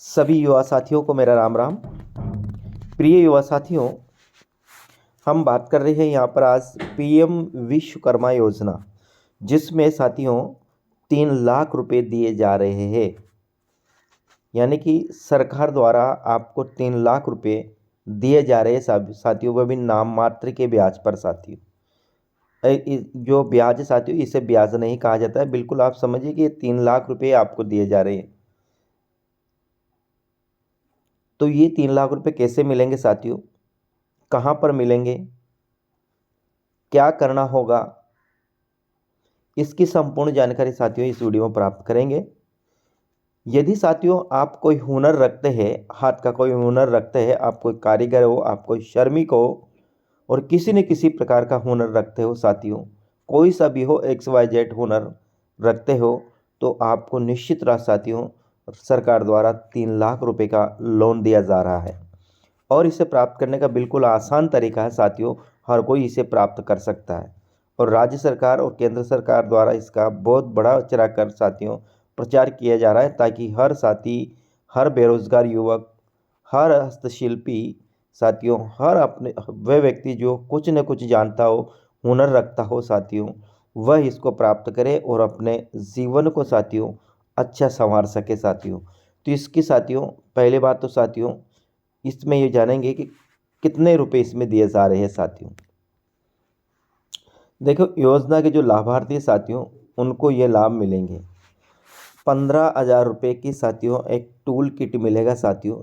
सभी युवा साथियों को मेरा राम राम। प्रिय युवा साथियों, हम बात कर रहे हैं यहाँ पर आज पीएम विश्वकर्मा योजना, जिसमें साथियों 3 लाख रुपए दिए जा रहे हैं। यानी कि सरकार द्वारा आपको 3 लाख रुपए दिए जा रहे हैं साथियों, वह भी नाम मात्र के ब्याज पर साथियों। जो ब्याज है साथियों, इसे ब्याज नहीं कहा जाता है। बिल्कुल आप समझिए कि ये 3 लाख रुपए आपको दिए जा रहे हैं। तो ये 3 लाख रुपए कैसे मिलेंगे साथियों, कहाँ पर मिलेंगे, क्या करना होगा, इसकी संपूर्ण जानकारी साथियों इस वीडियो में प्राप्त करेंगे। यदि साथियों आप कोई हुनर रखते हैं, हाथ का कोई हुनर रखते हैं, आप कोई कारीगर हो, आप कोई श्रमिक हो और किसी न किसी प्रकार का हुनर रखते हो साथियों, कोई सा भी हो, XYZ हुनर रखते हो, तो आपको निश्चित राशि साथियों सरकार द्वारा 3 लाख रुपए का लोन दिया जा रहा है। और इसे प्राप्त करने का बिल्कुल आसान तरीका है साथियों, हर कोई इसे प्राप्त कर सकता है। और राज्य सरकार और केंद्र सरकार द्वारा इसका बहुत बड़ा चढ़ाकर साथियों प्रचार किया जा रहा है, ताकि हर साथी, हर बेरोजगार युवक, हर हस्तशिल्पी साथियों, हर अपने वह व्यक्ति जो कुछ न कुछ जानता हो, हुनर रखता हो साथियों, वह इसको प्राप्त करे और अपने जीवन को साथियों अच्छा संवार सके साथियों। तो इसकी साथियों पहले बात तो साथियों इसमें ये जानेंगे कि कितने रुपए इसमें दिए जा रहे हैं साथियों। देखो, योजना के जो लाभार्थी साथियों उनको ये लाभ मिलेंगे। 15,000 रुपये की साथियों एक टूल किट मिलेगा साथियों।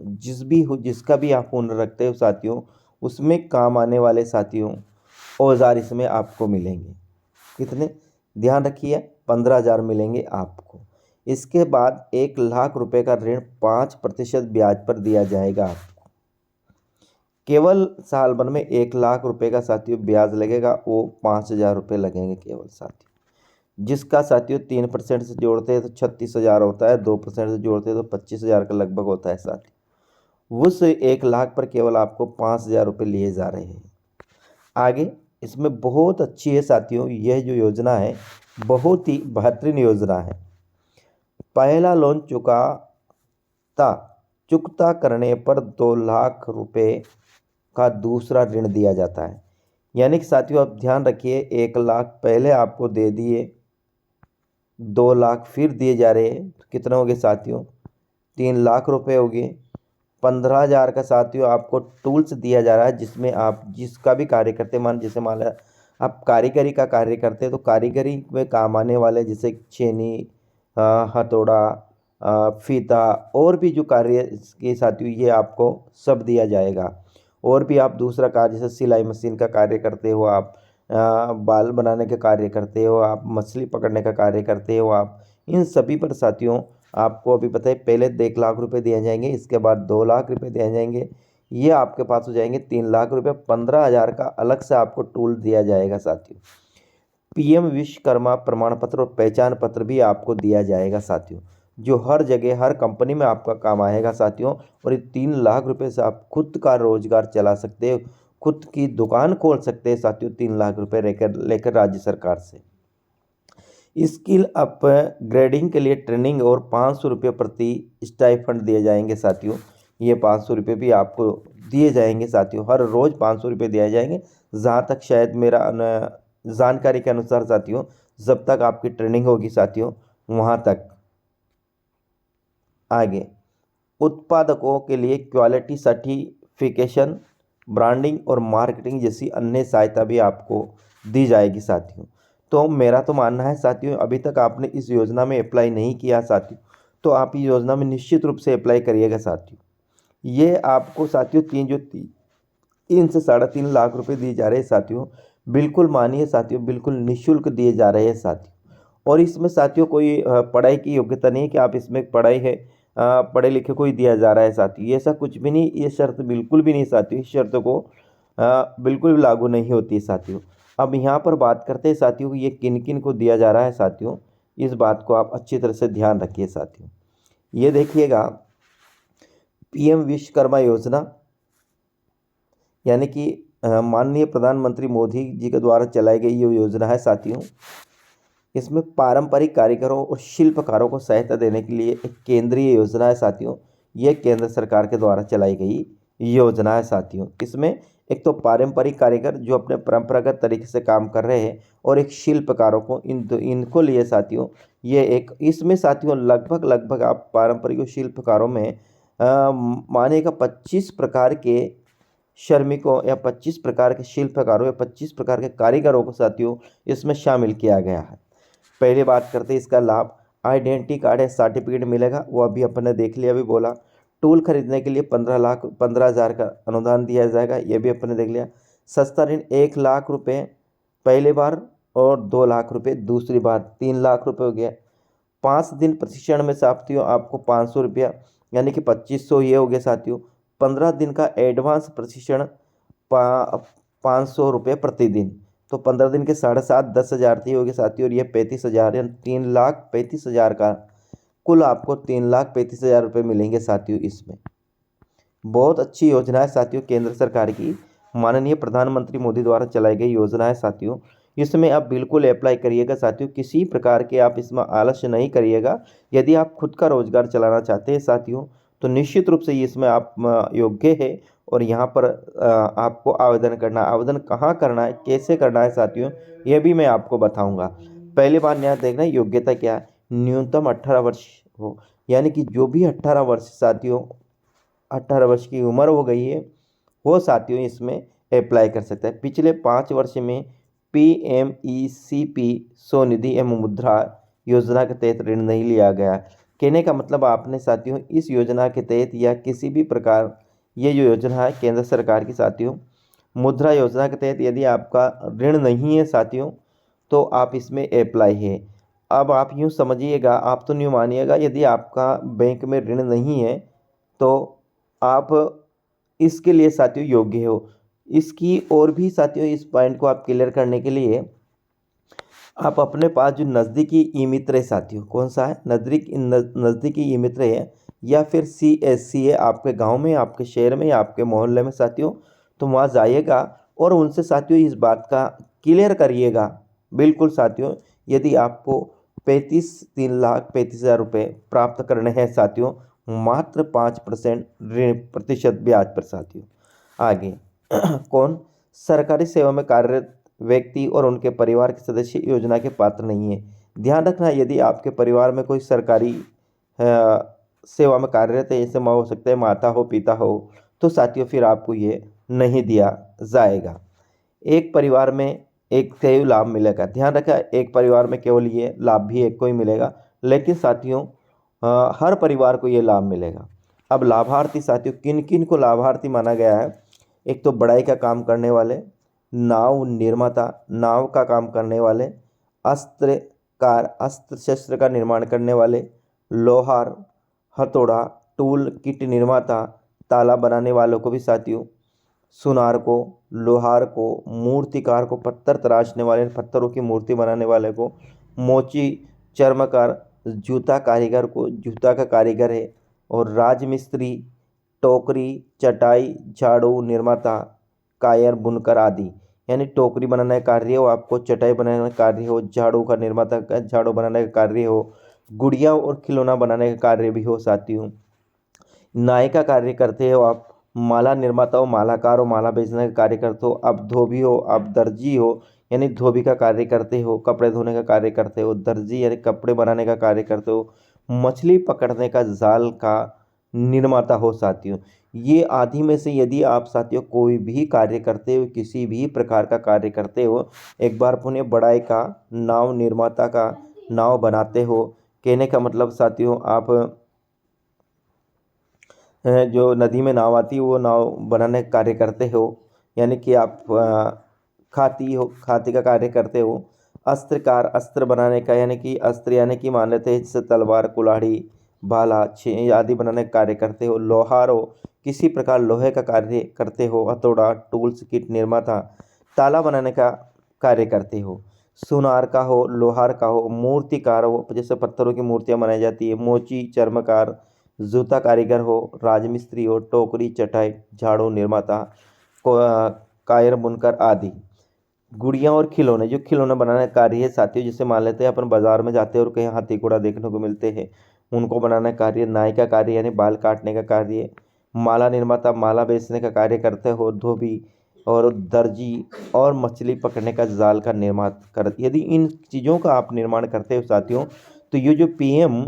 जिसका भी आप हुनर रखते हो साथियों, उसमें काम आने वाले साथियों औजार इसमें आपको मिलेंगे। कितने, ध्यान रखिए, 15,000 मिलेंगे आपको। इसके बाद 1 लाख रुपए का ऋण 5% ब्याज पर दिया जाएगा आपको। केवल साल भर में 1 लाख रुपए का साथियों ब्याज लगेगा, वो 5,000 रुपये लगेंगे केवल साथियों। जिसका साथियों 3% से जोड़ते हैं तो 36,000 होता है, 2% से जोड़ते हैं तो 25,000 के लगभग होता है साथियों। उस 1 लाख पर केवल आपको 5,000 रुपये लिए जा रहे हैं। आगे इसमें बहुत अच्छी है साथियों, यह जो योजना है बहुत ही बेहतरीन योजना है। पहला लोन चुकता करने पर 2 लाख रुपए का दूसरा ऋण दिया जाता है। यानी कि साथियों आप ध्यान रखिए, 1 लाख पहले आपको दे दिए, 2 लाख फिर दिए जा रहे हैं, कितना हो गए साथियों, 3 लाख रुपए हो गए। 15,000 का साथियों आपको टूल्स दिया जा रहा है, जिसमें आप जिसका भी कार्य करते, जैसे मान लिया आप कारीगरी का कार्य करते हैं, तो कारीगरी में काम आने वाले जैसे छेनी, हथौड़ा, फीता और भी जो कार्य के साथियों ये आपको सब दिया जाएगा। और भी आप दूसरा कार्य जैसे सिलाई मशीन का कार्य करते हो, आप बाल बनाने का कार्य करते हो, आप मछली पकड़ने का कार्य करते हो, आप इन सभी पर साथियों आपको अभी पता है पहले 1 लाख रुपए दिए जाएंगे, इसके बाद 2 लाख रुपए दिए जाएंगे, ये आपके पास हो जाएंगे 3 लाख रुपए। 15,000 का अलग से आपको टूल दिया जाएगा साथियों। पीएम विश्वकर्मा प्रमाण पत्र और पहचान पत्र भी आपको दिया जाएगा साथियों, जो हर जगह हर कंपनी में आपका काम आएगा साथियों। और ये 3 लाख रुपए से आप खुद का रोजगार चला सकते हो, खुद की दुकान खोल सकते हैं साथियों, 3 लाख रुपए लेकर राज्य सरकार से। स्किल अप ग्रेडिंग के लिए ट्रेनिंग और 500 रुपये प्रति स्टाइफंड दिए जाएंगे साथियों। ये 500 रुपये भी आपको दिए जाएंगे साथियों, हर रोज़ 500 रुपये दिए जाएंगे। जहाँ तक शायद मेरा जानकारी के अनुसार साथियों, जब तक आपकी ट्रेनिंग होगी साथियों वहाँ तक। आगे उत्पादकों के लिए क्वालिटी सर्टिफिकेशन, ब्रांडिंग और मार्केटिंग जैसी अन्य सहायता भी आपको दी जाएगी साथियों। तो मेरा तो मानना है साथियों, अभी तक आपने इस योजना में अप्लाई नहीं किया साथियों, तो आप इस योजना में निश्चित रूप से अप्लाई करिएगा साथियों। ये आपको साथियों 3 से 3.5 लाख रुपए दिए जा रहे हैं साथियों। बिल्कुल मानिए साथियों, बिल्कुल निःशुल्क दिए जा रहे हैं साथियों। और इसमें साथियों कोई पढ़ाई की योग्यता नहीं है कि आप इसमें पढ़ाई है, पढ़े लिखे को ही दिया जा रहा है साथियों, ये ऐसा कुछ भी नहीं, ये शर्त बिल्कुल भी नहीं साथियों, इस शर्त को बिल्कुल भी लागू नहीं होती है साथियों। अब यहाँ पर बात करते हैं साथियों ये किन किन को दिया जा रहा है साथियों, इस बात को आप अच्छी तरह से ध्यान रखिए साथियों। ये देखिएगा, पीएम विश्वकर्मा योजना यानी कि माननीय प्रधानमंत्री मोदी जी के द्वारा चलाई गई ये योजना है साथियों। इसमें पारंपरिक कारीगरों और शिल्पकारों को सहायता देने के लिए एक केंद्रीय योजना है साथियों। ये केंद्र सरकार के द्वारा चलाई गई योजना है साथियों। इसमें एक तो पारंपरिक कारीगर जो अपने परंपरागत तरीके से काम कर रहे हैं, और एक शिल्पकारों को, इनको लिए साथियों ये एक, इसमें साथियों लगभग आप पारंपरिक शिल्पकारों में मानेगा 25 प्रकार के श्रमिकों या 25 प्रकार के शिल्पकारों या 25 प्रकार के कारीगरों को साथियों इसमें शामिल किया गया है। पहले बात करते हैं इसका लाभ। आइडेंटिटी कार्ड है, सर्टिफिकेट मिलेगा, वो अभी अपन ने देख लिया, अभी बोला। टूल खरीदने के लिए 15,000 का अनुदान दिया जाएगा, ये भी अपन ने देख लिया। सस्ता ऋण 1 लाख रुपए पहली बार और 2 लाख रुपए दूसरी बार, 3 लाख रुपए हो गया। 5 दिन प्रशिक्षण में साथियों आपको 500 रुपया यानी कि 2500 ये हो गया साथियों। 15 दिन का एडवांस प्रशिक्षण 500 रुपये प्रतिदिन, तो 15 दिन के 7.5 10,000 थी होगी साथियों, और ये 35,000 यानी 3,35,000 का कुल आपको 3,35,000 रुपये मिलेंगे साथियों। इसमें बहुत अच्छी योजना है साथियों, केंद्र सरकार की माननीय प्रधानमंत्री मोदी द्वारा चलाई गई योजना है साथियों। इसमें आप बिल्कुल अप्लाई करिएगा साथियों, किसी प्रकार के आप इसमें आलस्य नहीं करिएगा। यदि आप खुद का रोजगार चलाना चाहते हैं साथियों तो निश्चित रूप से इसमें आप योग्य है, और यहाँ पर आपको आवेदन करना। आवेदन कहाँ करना है, कैसे करना है साथियों, ये भी मैं आपको बताऊंगा। पहली बार यहाँ देखना योग्यता क्या है, न्यूनतम 18 वर्ष हो, यानी कि जो भी 18 वर्ष साथियों 18 वर्ष की उम्र हो गई है वो साथियों इसमें अप्लाई कर सकता है। पिछले 5 वर्ष में PMECP स्वनिधि एवं मुद्रा योजना के तहत ऋण नहीं लिया गया। कहने का मतलब आपने साथियों इस योजना के तहत या किसी भी प्रकार, ये जो योजना है केंद्र सरकार की साथियों, मुद्रा योजना के तहत यदि आपका ऋण नहीं है साथियों तो आप इसमें अप्लाई है। अब आप यूँ समझिएगा, आप तो नहीं मानिएगा, यदि आपका बैंक में ऋण नहीं है तो आप इसके लिए साथियों योग्य हो। इसकी और भी साथियों इस पॉइंट को आप क्लियर करने के लिए आप अपने पास जो नज़दीकी ई मित्र है साथियों, कौन सा है नज़दीकी ई मित्र है या फिर CSC है आपके गांव में, आपके शहर में या आपके मोहल्ले में साथियों, तो वहाँ जाइएगा और उनसे साथियों इस बात का क्लियर करिएगा। बिल्कुल साथियों, यदि आपको 3,35,000 रुपये प्राप्त करने हैं साथियों, मात्र 5% ऋण प्रतिशत ब्याज पर साथियों। आगे कौन, सरकारी सेवा में कार्यरत व्यक्ति और उनके परिवार के सदस्य योजना के पात्र नहीं है। ध्यान रखना, यदि आपके परिवार में कोई सरकारी सेवा में कार्यरत है, जैसे हो सकता है माता हो पिता हो, तो साथियों फिर आपको ये नहीं दिया जाएगा। एक परिवार में एक को ही लाभ मिलेगा। ध्यान रखा, एक परिवार में केवल ये लाभ भी एक को ही मिलेगा, लेकिन साथियों हर परिवार को ये लाभ मिलेगा। अब लाभार्थी साथियों किन किन को लाभार्थी माना गया है, एक तो बढ़ाई का काम करने वाले, नाव निर्माता, नाव का काम करने वाले, अस्त्रकार, अस्त्र शस्त्र का निर्माण करने वाले, लोहार, हथौड़ा, टूल किट निर्माता, ताला बनाने वालों को भी साथियों, सुनार को, लोहार को, मूर्तिकार को, पत्थर तराशने वाले, पत्थरों की मूर्ति बनाने वाले को, मोची, चर्मकार, जूता कारीगर को, जूता का कारीगर है, और राजमिस्त्री, टोकरी, चटाई, झाड़ू निर्माता, कायर, बुनकर आदि। यानी टोकरी बनाने का कार्य हो आपको, चटाई बनाने का कार्य हो, झाड़ू का निर्माता का झाड़ू बनाने का कार्य हो, गुड़िया और खिलौना बनाने का कार्य भी हो साथियों, नाई का कार्य करते हो आप, माला निर्माता हो, मालाकार हो, माला बेचने का कार्य करते हो, आप धोबी हो, आप दर्जी हो यानी धोबी का कार्य करते हो, कपड़े धोने का कार्य करते हो, दर्जी यानी कपड़े बनाने का कार्य करते हो, मछली पकड़ने का जाल का निर्माता हो साथियों। ये आदि में से यदि आप साथियों कोई भी कार्य करते हो, किसी भी प्रकार का कार्य करते हो, एक बार पुनः बढ़ाई का, नाव निर्माता का, नाव बनाते हो, कहने का मतलब साथियों आप जो नदी में नाव आती है वो नाव बनाने का कार्य करते हो, यानी कि आप खाती का कार्य करते हो। अस्त्रकार, अस्त्र बनाने का, यानी कि अस्त्र यानी कि मान लेते हैं जैसे तलवार, कुल्हाड़ी, भाला, छेद आदि बनाने का कार्य करते हो। लोहार हो, किसी प्रकार लोहे का कार्य करते हो। हथौड़ा, टूल्स किट निर्माता, ताला बनाने का कार्य करते हो। सुनार का हो, लोहार का हो, मूर्तिकार हो, जैसे पत्थरों की मूर्तियाँ बनाई जाती है। मोची, चर्मकार, जूता कारीगर हो, राजमिस्त्री हो, टोकरी, चटाई, झाड़ू निर्माता, कायर, बुनकर आदि। गुड़िया और खिलौने, जो खिलौने बनाने का कार्य है साथियों, जैसे मान लेते हैं अपन बाजार में जाते हैं और कहीं हाथी घोड़ा देखने को मिलते हैं, उनको बनाना कार्य, नाई का कार्य यानी बाल काटने का कार्य, माला निर्माता माला बेचने का कार्य करते हो, धोबी और दर्जी और मछली पकड़ने का जाल का निर्माण कर, यदि इन चीज़ों का आप निर्माण करते हो साथियों, तो ये जो पीएम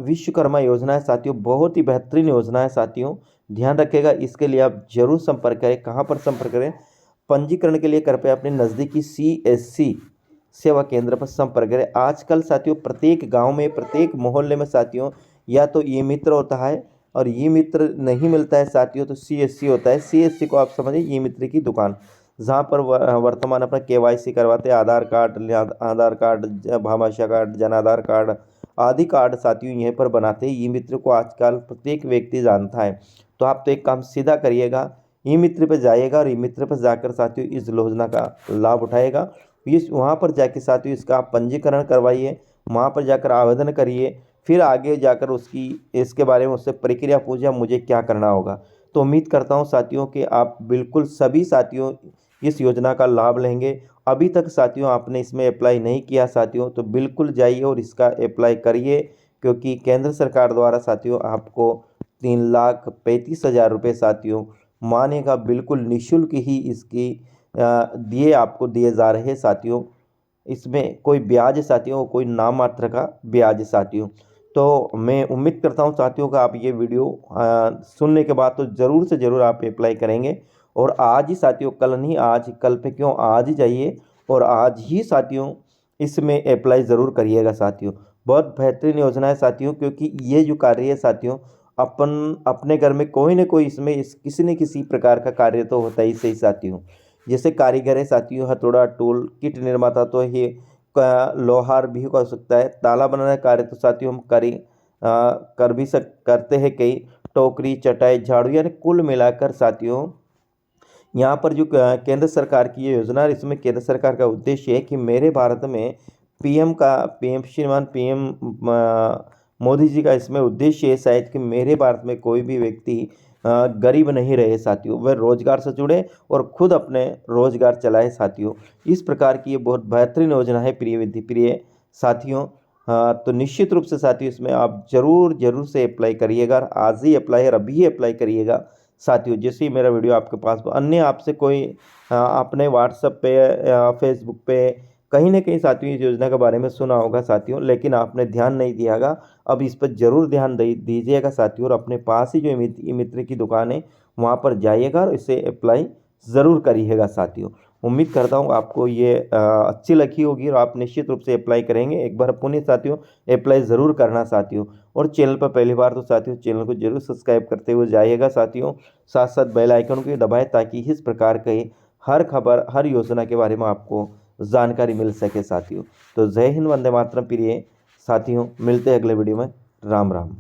विश्वकर्मा योजना है साथियों, बहुत ही बेहतरीन योजना है साथियों। ध्यान रखिएगा, इसके लिए आप जरूर संपर्क करें। कहाँ पर संपर्क करें? पंजीकरण के लिए कृपया अपने नज़दीकी CSC सेवा केंद्र पर संपर्क करें। आजकल साथियों प्रत्येक गांव में, प्रत्येक मोहल्ले में साथियों या तो ई मित्र होता है, और ई मित्र नहीं मिलता है साथियों तो CSC होता है। CSC को आप समझिए ई मित्र की दुकान, जहाँ पर वर्तमान अपना KYC करवाते हैं, आधार card, Bhamashah card, Jan Aadhaar card आदि कार्ड साथियों यहीं पर बनाते हैं। ई मित्र को आजकल प्रत्येक व्यक्ति जानता है। तो आप तो एक काम सीधा करिएगा, ई मित्र पर जाइएगा और ई मित्र पर जाकर साथियों इस योजना का लाभ उठाएगा। इस वहाँ पर जाके साथियों इसका आप पंजीकरण करवाइए, वहाँ पर जाकर आवेदन करिए, फिर आगे जाकर उसकी इसके बारे में उससे प्रक्रिया पूछा मुझे क्या करना होगा। तो उम्मीद करता हूँ साथियों कि आप बिल्कुल सभी साथियों इस योजना का लाभ लेंगे। अभी तक साथियों आपने इसमें अप्लाई नहीं किया साथियों, तो बिल्कुल जाइए और इसका अप्लाई करिए, क्योंकि केंद्र सरकार द्वारा साथियों आपको 3,35,000 रुपये साथियों मानेगा बिल्कुल निःशुल्क ही इसकी आपको दिए जा रहे हैं साथियों। इसमें कोई ब्याज साथियों, कोई नाम मात्र का ब्याज साथियों। तो मैं उम्मीद करता हूं साथियों का आप ये वीडियो सुनने के बाद तो ज़रूर से ज़रूर आप अप्लाई करेंगे। और आज ही साथियों, कल नहीं, आज कल पे क्यों, आज ही जाइए और आज ही साथियों इसमें अप्लाई ज़रूर करिएगा साथियों। बहुत बेहतरीन योजना है साथियों, क्योंकि ये जो कार्य है साथियों, अपन अपने घर में कोई ना कोई इसमें किसी न किसी प्रकार का कार्य तो होता ही सही साथियों। जैसे कारीगर है साथियों, हथौड़ा, टूल किट निर्माता तो ये लोहार भी हो सकता है। ताला बनाने का कार्य तो साथियों हम कर भी करते हैं कई। टोकरी, चटाई, झाड़ू, यानी कुल मिलाकर साथियों यहाँ पर जो केंद्र सरकार की ये योजना है, इसमें केंद्र सरकार का उद्देश्य है कि मेरे भारत में पीएम श्रीमान पीएम मोदी जी का इसमें उद्देश्य है शायद कि मेरे भारत में कोई भी व्यक्ति गरीब नहीं रहे साथियों, वह रोजगार से जुड़े और खुद अपने रोजगार चलाए साथियों। इस प्रकार की ये बहुत बेहतरीन योजना है प्रिय साथियों। तो निश्चित रूप से साथियों इसमें आप जरूर से अप्लाई करिएगा। आज ही अप्लाई और अभी ही अप्लाई करिएगा साथियों। जैसे ही मेरा वीडियो आपके पास अन्य आपसे कोई आपने व्हाट्सएप पे या फेसबुक पे कहीं ना कहीं साथियों इस योजना के बारे में सुना होगा साथियों, लेकिन आपने ध्यान नहीं दियागा। अब इस पर जरूर ध्यान दीजिएगा साथियों, और अपने पास ही जो ई मित्र की दुकान है वहाँ पर जाइएगा और इसे अप्लाई ज़रूर करिएगा साथियों। उम्मीद करता हूँ आपको ये अच्छी लगी होगी और आप निश्चित रूप से अप्लाई करेंगे। एक बार पुनः साथियों अप्लाई ज़रूर करना साथियों। और चैनल पर पहली बार तो साथियों चैनल को जरूर सब्सक्राइब करते हुए जाइएगा साथियों। साथ साथ बेल आइकन को दबाएं ताकि इस प्रकार के हर खबर, हर योजना के बारे में आपको जानकारी मिल सके साथियों। तो जय हिंद, वंदे मातरम प्रिय साथियों, मिलते हैं अगले वीडियो में। राम राम।